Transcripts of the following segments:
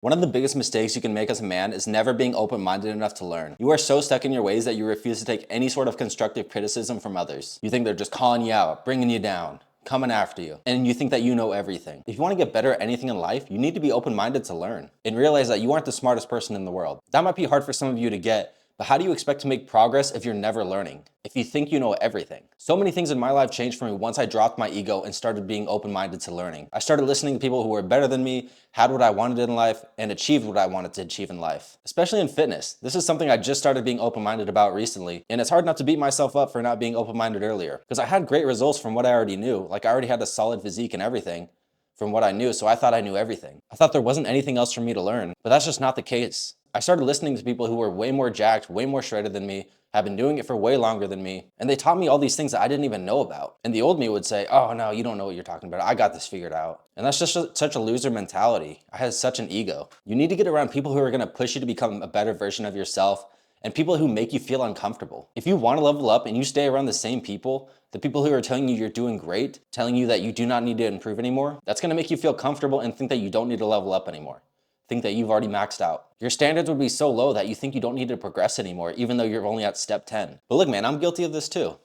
One of the biggest mistakes you can make as a man is never being open-minded enough to learn. You are so stuck in your ways that you refuse to take any sort of constructive criticism from others. You think they're just calling you out, bringing you down, coming after you, and you think that you know everything. If you want to get better at anything in life, you need to be open-minded to learn and realize that you aren't the smartest person in the world. That might be hard for some of you to get, but how do you expect to make progress if you're never learning? If you think you know everything? So many things in my life changed for me once I dropped my ego and started being open-minded to learning. I started listening to people who were better than me, had what I wanted in life, and achieved what I wanted to achieve in life. Especially in fitness. This is something I just started being open-minded about recently, and it's hard not to beat myself up for not being open-minded earlier. Because I had great results from what I already knew. Like I already had a solid physique and everything from what I knew, so I thought I knew everything. I thought there wasn't anything else for me to learn, but that's just not the case. I started listening to people who were way more jacked, way more shredded than me, have been doing it for way longer than me, and they taught me all these things that I didn't even know about. And the old me would say, oh no, you don't know what you're talking about. I got this figured out. And that's just such a loser mentality. I had such an ego. You need to get around people who are gonna push you to become a better version of yourself and people who make you feel uncomfortable. If you wanna level up and you stay around the same people, the people who are telling you you're doing great, telling you that you do not need to improve anymore, that's gonna make you feel comfortable and think that you don't need to level up anymore. Think that you've already maxed out. Your standards would be so low that you think you don't need to progress anymore, even though you're only at step 10. But look, man, I'm guilty of this too.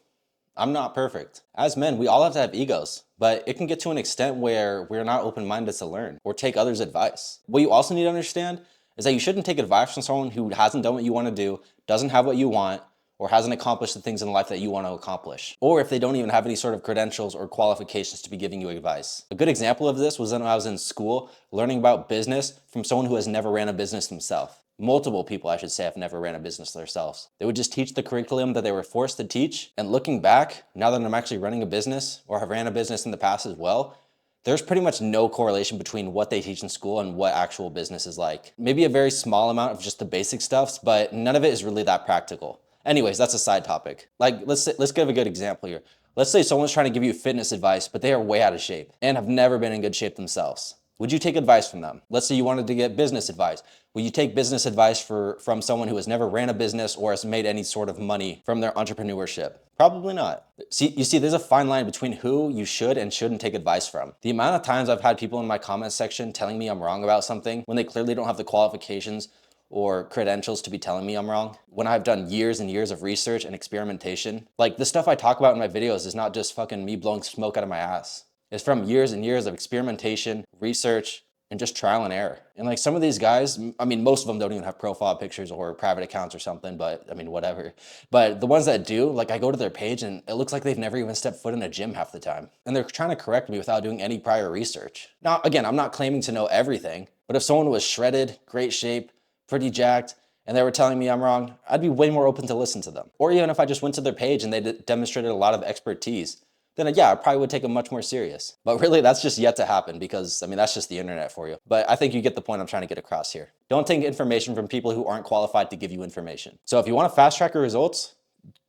I'm not perfect. As men, we all have to have egos, but it can get to an extent where we're not open-minded to learn or take others' advice. What you also need to understand is that you shouldn't take advice from someone who hasn't done what you want to do, doesn't have what you want, or hasn't accomplished the things in life that you want to accomplish, or if they don't even have any sort of credentials or qualifications to be giving you advice. A good example of this was when I was in school learning about business from someone who has never ran a business themselves. Multiple people, I should say, have never ran a business themselves. They would just teach the curriculum that they were forced to teach, and looking back, now that I'm actually running a business, or have ran a business in the past as well, there's pretty much no correlation between what they teach in school and what actual business is like. Maybe a very small amount of just the basic stuff, but none of it is really that practical. Anyways, that's a side topic. Like, let's give a good example here. Let's say someone's trying to give you fitness advice, but they are way out of shape and have never been in good shape themselves. Would you take advice from them? Let's say you wanted to get business advice. Will you take business advice from someone who has never ran a business or has made any sort of money from their entrepreneurship? Probably not. You see, there's a fine line between who you should and shouldn't take advice from. The amount of times I've had people in my comment section telling me I'm wrong about something when they clearly don't have the qualifications or credentials to be telling me I'm wrong, when I've done years and years of research and experimentation. Like, the stuff I talk about in my videos is not just fucking me blowing smoke out of my ass. It's from years and years of experimentation, research, and just trial and error. And like some of these guys, I mean, most of them don't even have profile pictures or private accounts or something, but I mean, whatever. But the ones that do, like I go to their page and it looks like they've never even stepped foot in a gym half the time. And they're trying to correct me without doing any prior research. Now, again, I'm not claiming to know everything, but if someone was shredded, great shape, pretty jacked, and they were telling me I'm wrong, I'd be way more open to listen to them. Or even if I just went to their page and they demonstrated a lot of expertise, then yeah, I probably would take them much more serious. But really, that's just yet to happen because, I mean, that's just the internet for you. But I think you get the point I'm trying to get across here. Don't take information from people who aren't qualified to give you information. So if you want to fast track your results,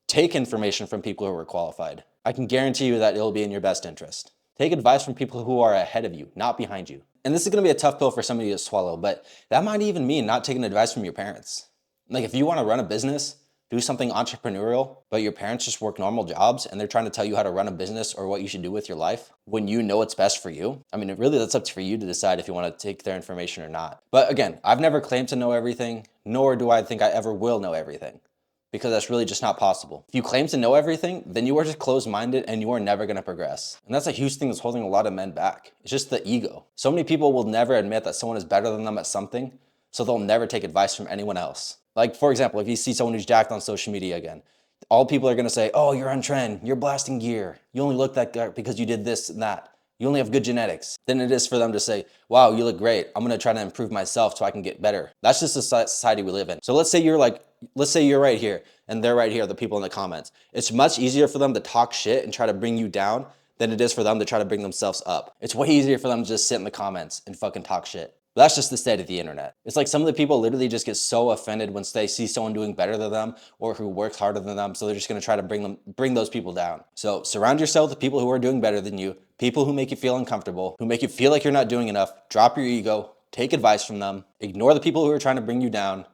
take information from people who are qualified. I can guarantee you that it'll be in your best interest. Take advice from people who are ahead of you, not behind you. And this is gonna be a tough pill for some of you to swallow, but that might even mean not taking advice from your parents. Like if you wanna run a business, do something entrepreneurial, but your parents just work normal jobs and they're trying to tell you how to run a business or what you should do with your life when you know it's best for you. I mean, really that's up to you to decide if you wanna take their information or not. But again, I've never claimed to know everything, nor do I think I ever will know everything, because that's really just not possible. If you claim to know everything, then you are just closed-minded and you are never gonna progress. And that's a huge thing that's holding a lot of men back. It's just the ego. So many people will never admit that someone is better than them at something, so they'll never take advice from anyone else. Like for example, if you see someone who's jacked on social media again, all people are gonna say, oh, you're on trend, you're blasting gear, you only look that good because you did this and that. You only have good genetics. Then it is for them to say, wow, you look great. I'm gonna try to improve myself so I can get better. That's just the society we live in. So let's say you're right here and they're right here, the people in the comments. It's much easier for them to talk shit and try to bring you down than it is for them to try to bring themselves up. It's way easier for them to just sit in the comments and fucking talk shit. But that's just the state of the internet. It's like some of the people literally just get so offended once they see someone doing better than them or who works harder than them, so they're just gonna try to bring those people down. So surround yourself with people who are doing better than you, people who make you feel uncomfortable, who make you feel like you're not doing enough. Drop your ego, take advice from them, ignore the people who are trying to bring you down,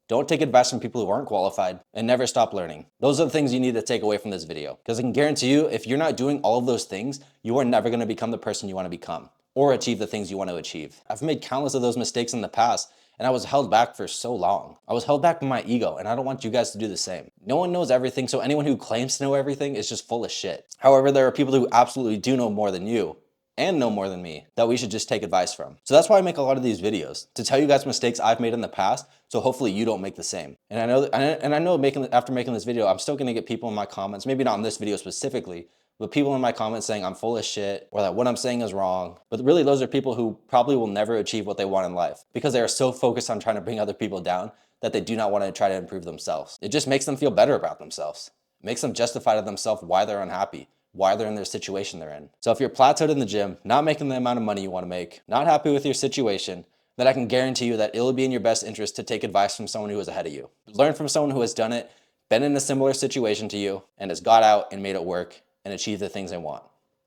don't take advice from people who aren't qualified, and never stop learning. Those are the things you need to take away from this video. Because I can guarantee you, if you're not doing all of those things, you are never gonna become the person you wanna become. or achieve the things you want to achieve. I've made countless of those mistakes in the past, and I was held back for so long. I was held back by my ego, and I don't want you guys to do the same. No one knows everything, so anyone who claims to know everything is just full of shit. However, there are people who absolutely do know more than you, and know more than me, that we should just take advice from. So that's why I make a lot of these videos, to tell you guys mistakes I've made in the past, so hopefully you don't make the same. And I know after making this video, I'm still gonna get people in my comments, maybe not in this video specifically, but people in my comments saying I'm full of shit or that what I'm saying is wrong. But really, those are people who probably will never achieve what they want in life because they are so focused on trying to bring other people down that they do not want to try to improve themselves. It just makes them feel better about themselves. It makes them justify to themselves why they're unhappy, why they're in their situation they're in. So if you're plateaued in the gym, not making the amount of money you want to make, not happy with your situation, then I can guarantee you that it'll be in your best interest to take advice from someone who is ahead of you. Learn from someone who has done it, been in a similar situation to you, and has got out and made it work and achieve the things they want.